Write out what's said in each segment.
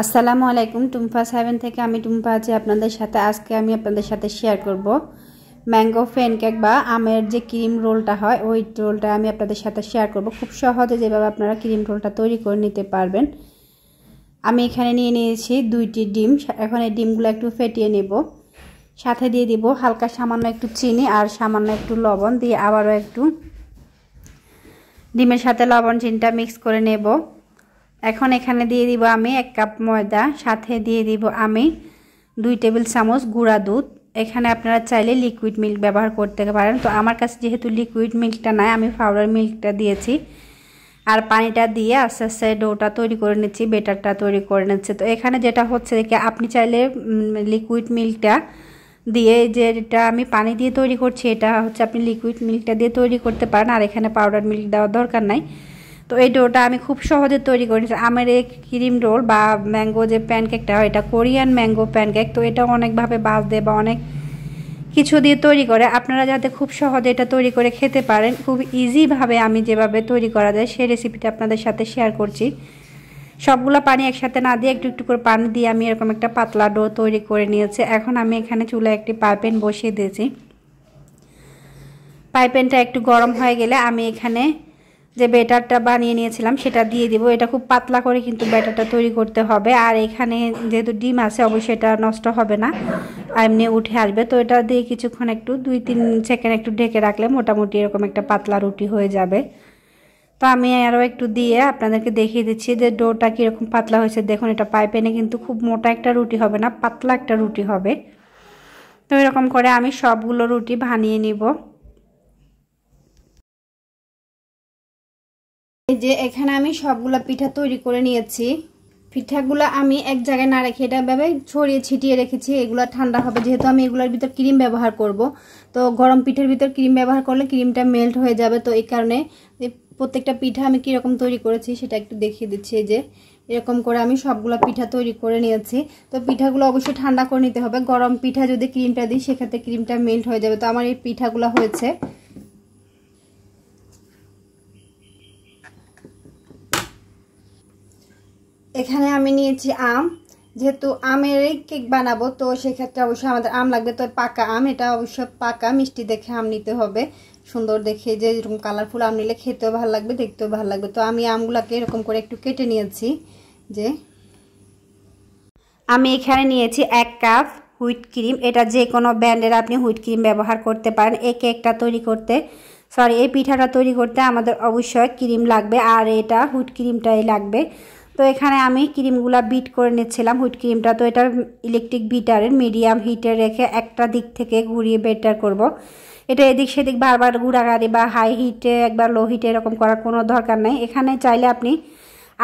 আসসালামু আলাইকুম টুম্পা 7 থেকে আমি টুম্পা আছি আপনাদের সাথে। আজকে আমি আপনাদের সাথে শেয়ার করব ম্যাঙ্গো প্যানকেক বা আমের যে ক্রিম রোলটা হয় ওই রোলটা আমি আপনাদের সাথে শেয়ার করব। খুব সহজে যেভাবে আপনারা ক্রিম রোলটা তৈরি করে নিতে পারবেন। আমি এখানে নিয়ে নিয়েছি 2টি ডিম। এখন এই ডিমগুলো একটু ফেটিয়ে নেব। সাথে দিয়ে দিব হালকা সামান্য একটু চিনি আর সামান্য একটু লবণ দিয়ে আবারও একটু ডিমের সাথে লবণ চিনিটা মিক্স করে নেব। এখন এখানে দিয়ে দিব আমি 1 কাপ ময়দা, সাথে দিয়ে দিব আমি 2 টেবিল চামচ গুঁড়া দুধ। এখানে আপনারা চাইলে লিকুইড মিল্ক ব্যবহার করতে পারেন, তো আমার কাছে যেহেতু লিকুইড মিল্কটা নাই আমি পাউডার মিল্কটা দিয়েছি। আর পানিটা দিয়ে আস্তে আস্তে ডোটা তৈরি করে নিচ্ছি, বেটারটা তৈরি করে নিচ্ছি। তো এখানে যেটা হচ্ছে কি আপনি চাইলে লিকুইড মিল্কটা দিয়ে, যেটা আমি পানি দিয়ে তৈরি করছি এটা হচ্ছে আপনি লিকুইড মিল্কটা দিয়ে তৈরি করতে পারেন, আর এখানে পাউডার মিল্ক দেওয়ার দরকার নাই। তো এই ডোটা আমি খুব সহজে তৈরি করেছি। আমের এই ক্রিম রোল বা ম্যাঙ্গো যে প্যানকেকটা হয় এটা কোরিয়ান ম্যাঙ্গো প্যানকেক। তো এটা অনেকভাবে বাজে বা অনেক কিছু দিয়ে তৈরি করে, আপনারা যাতে খুব সহজে এটা তৈরি করে খেতে পারেন, খুব ইজিভাবে আমি যেভাবে তৈরি করা যায় সেই রেসিপিটা আপনাদের সাথে শেয়ার করছি। সবগুলো পানি একসাথে না দিয়ে একটু একটু করে পানি দিয়ে আমি এরকম একটা পাতলা ডো তৈরি করে নিয়েছি। এখন আমি এখানে চুলায় একটি ফ্রাই প্যান বসিয়ে দিয়েছি। ফ্রাই প্যানটা একটু গরম হয়ে গেলে আমি এখানে যে ব্যাটারটা বানিয়ে নিয়েছিলাম সেটা দিয়ে দিব। এটা খুব পাতলা করে কিন্তু ব্যাটারটা তৈরি করতে হবে। আর এখানে যেহেতু ডিম আছে অবশ্যই এটা নষ্ট হবে না, এমনি উঠে আসবে। তো এটা দিয়ে কিছুক্ষণ একটু 2-3 সেকেন্ড একটু ঢেকে রাখলে মোটামুটি এরকম একটা পাতলা রুটি হয়ে যাবে। তো আমি আরও একটু দিয়ে আপনাদেরকে দেখিয়ে দিচ্ছি যে ডোটা কীরকম পাতলা হয়েছে। দেখুন এটা ফ্রাই প্যানে কিন্তু খুব মোটা একটা রুটি হবে না, পাতলা একটা রুটি হবে। তো এরকম করে আমি সবগুলো রুটি বানিয়ে নিব। এই যে এখানে আমি সবগুলা পিঠা তৈরি করে নিয়েছি। পিঠাগুলো আমি এক জায়গায় না রেখে এটা ভাবে ছড়িয়ে ছিটিয়ে রেখেছি। এগুলো ঠান্ডা হবে, যেহেতু আমি এগুলোর ভিতর ক্রিম ব্যবহার করব। তো গরম পিঠার ভিতর ক্রিম ব্যবহার করলে ক্রিমটা মেল্ট হয়ে যাবে। তো এই কারণে প্রত্যেকটা পিঠা আমি কীরকম তৈরি করেছি সেটা একটু দেখিয়ে দিচ্ছি। এই যে এরকম করে আমি সবগুলো পিঠা তৈরি করে নিয়েছি। তো পিঠাগুলো অবশ্যই ঠান্ডা করে নিতে হবে। গরম পিঠা যদি ক্রিমটা দিই সেক্ষেত্রে ক্রিমটা মেল্ট হয়ে যাবে। তো আমার এই পিঠাগুলো হয়েছে। এখানে আমি নিয়েছি আম। যেহেতু আমের কেক বানাবো তো সেক্ষেত্রে অবশ্যই আমাদের আম লাগবে। তো পাকা আম, এটা অবশ্যই পাকা মিষ্টি দেখে আম নিতে হবে, সুন্দর দেখে। যে এরকম কালারফুল আম নিলে খেতেও ভালো লাগবে, দেখতেও ভালো লাগবে। তো আমি আমগুলোকে এরকম করে একটু কেটে নিয়েছি। যে আমি এখানে নিয়েছি 1 কাপ হুইট ক্রিম। এটা যে কোনো ব্র্যান্ডের আপনি হুইট ক্রিম ব্যবহার করতে পারেন। এই কেকটা তৈরি করতে, এই পিঠাটা তৈরি করতে আমাদের অবশ্যই ক্রিম লাগবে, আর এটা হুইট ক্রিমটাই লাগবে। তো এখানে আমি ক্রিমগুলা বিট করে নিচ্ছিলাম হুইট ক্রিমটা। তো এটা ইলেকট্রিক বিটারের মিডিয়াম হিটে রেখে একটা দিক থেকে ঘুরিয়ে বেটার করব। এটা এদিক সেদিক বারবার ঘুরাঘাড়ি বা হাই হিটে একবার লো হিটে এরকম করার কোনো দরকার নেই। এখানে চাইলে আপনি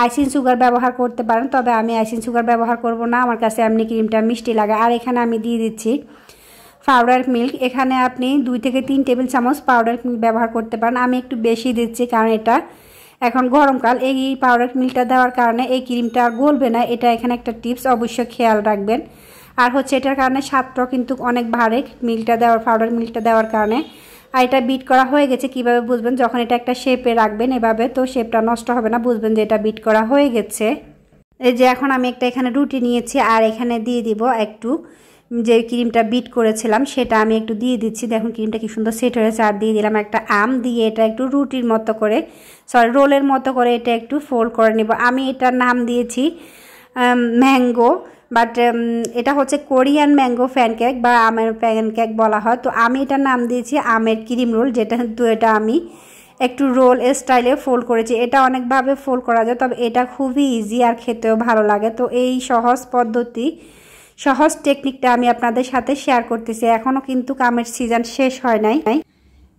আইসিং সুগার ব্যবহার করতে পারেন, তবে আমি আইসিং সুগার ব্যবহার করব না, আমার কাছে এমনি ক্রিমটা মিষ্টি লাগে। আর এখানে আমি দিয়ে দিচ্ছি পাউডার মিল্ক। এখানে আপনি 2 থেকে 3 টেবিল চামচ পাউডার মিল্ক ব্যবহার করতে পারেন। আমি একটু বেশি দিচ্ছি কারণ এটা এখন গরমকাল, এই পাউডার মিল্কটা দেওয়ার কারণে এই ক্রিমটা গলবে না। এটা এখানে একটা টিপস অবশ্যই খেয়াল রাখবেন। আর হচ্ছে এটার কারণে স্বাদটাও কিন্তু অনেক ভারে মিল্কটা দেওয়ার, পাউডার মিল্কটা দেওয়ার কারণে। আর এটা বিট করা হয়ে গেছে কিভাবে বুঝবেন, যখন এটা একটা শেপে রাখবেন এভাবে, তো শেপটা নষ্ট হবে না, বুঝবেন যে এটা বিট করা হয়ে গেছে। এই যে এখন আমি একটা এখানে রুটি নিয়েছি আর এখানে দিয়ে দিব একটু যে ক্রিমটা বিট করেছিলাম সেটা আমি একটু দিয়ে দিচ্ছি। দেখুন ক্রিমটা কি সুন্দর সেট হয়েছে। আর দিয়ে দিলাম একটা আম, দিয়ে এটা একটু রুটির মতো করে রোলের মতো করে এটা একটু ফোল্ড করে নেব। আমি এটার নাম দিয়েছি ম্যাঙ্গো, বাট এটা হচ্ছে কোরিয়ান ম্যাঙ্গো প্যানকেক বা আমের প্যানকেক বলা হয়। তো আমি এটার নাম দিয়েছি আমের ক্রিম রোল, যেটা তো এটা আমি একটু রোল স্টাইলে ফোল্ড করেছি। এটা অনেকভাবে ফোল্ড করা যায়, তবে এটা খুবই ইজি আর খেতেও ভালো লাগে। তো এই সহজ পদ্ধতি, সহজ টেকনিকটা আমি আপনাদের সাথে শেয়ার করতেছি। এখনও কিন্তু আমের সিজন শেষ হয় নাই।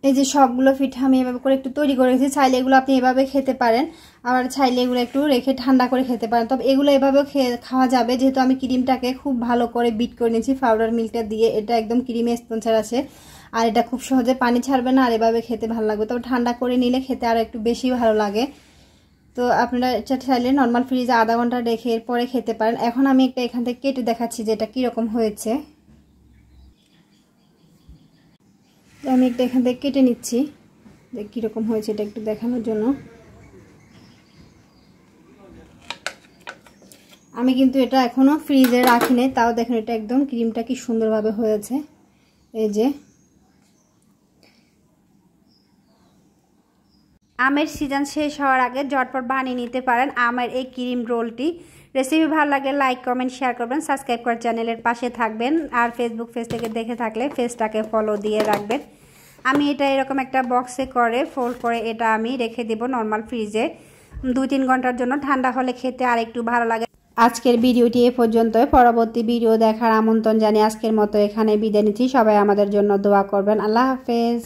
এই যে সবগুলো পিঠা আমি এভাবে করে একটু তৈরি করে রেখেছি। চাইলে এগুলো আপনি এভাবে খেতে পারেন, আবার চাইলে এগুলো একটু রেখে ঠান্ডা করে খেতে পারেন। তবে এগুলো এভাবেও খাওয়া যাবে, যেহেতু আমি ক্রিমটাকে খুব ভালো করে বিট করে নিয়েছি পাউডার মিল্কটা দিয়ে। এটা একদম ক্রিমে স্পঞ্জার আছে আর এটা খুব সহজে পানি ছাড়বে না, আর এভাবে খেতে ভালো লাগবে। তবে ঠান্ডা করে নিলে খেতে আরও একটু বেশি ভালো লাগে। তো আপনারা এটা চাইলে নর্মাল ফ্রিজে আধা ঘন্টা রেখে এরপরে খেতে পারেন। এখন আমি একটা এখান থেকে কেটে দেখাচ্ছি যে এটা কীরকম হয়েছে। আমি একটা এখান থেকে কেটে নিচ্ছি যে কীরকম হয়েছে এটা একটু দেখানোর জন্য। আমি কিন্তু এটা এখনো ফ্রিজে রাখিনি, তাও দেখেন এটা একদম ক্রিমটা কি সুন্দরভাবে হয়েছে। এই যে আমের সিজন শেষ হওয়ার আগে ঝটপট বানিয়ে নিতে পারেন আমের এই ক্রিম রোলটি। রেসিপি ভালো লাগলে লাইক কমেন্ট শেয়ার করবেন, সাবস্ক্রাইব করে চ্যানেলের পাশে থাকবেন, আর ফেসবুক পেজ থেকে দেখে থাকলে পেজটাকে ফলো দিয়ে রাখবেন। আমি এটা এরকম একটা বক্সে করে ফোল্ড করে এটা আমি রেখে দেব নর্মাল ফ্রিজে 2-3 ঘন্টার জন্য। ঠান্ডা হলে খেতে আর একটু ভালো লাগে। আজকের ভিডিওটি এ পর্যন্ত, পরবর্তী ভিডিও দেখার আমন্ত্রণ জানিয়ে আজকের মতো এখানে বিদায় নিচ্ছি। সবাই আমাদের জন্য দোয়া করবেন। আল্লাহ হাফেজ।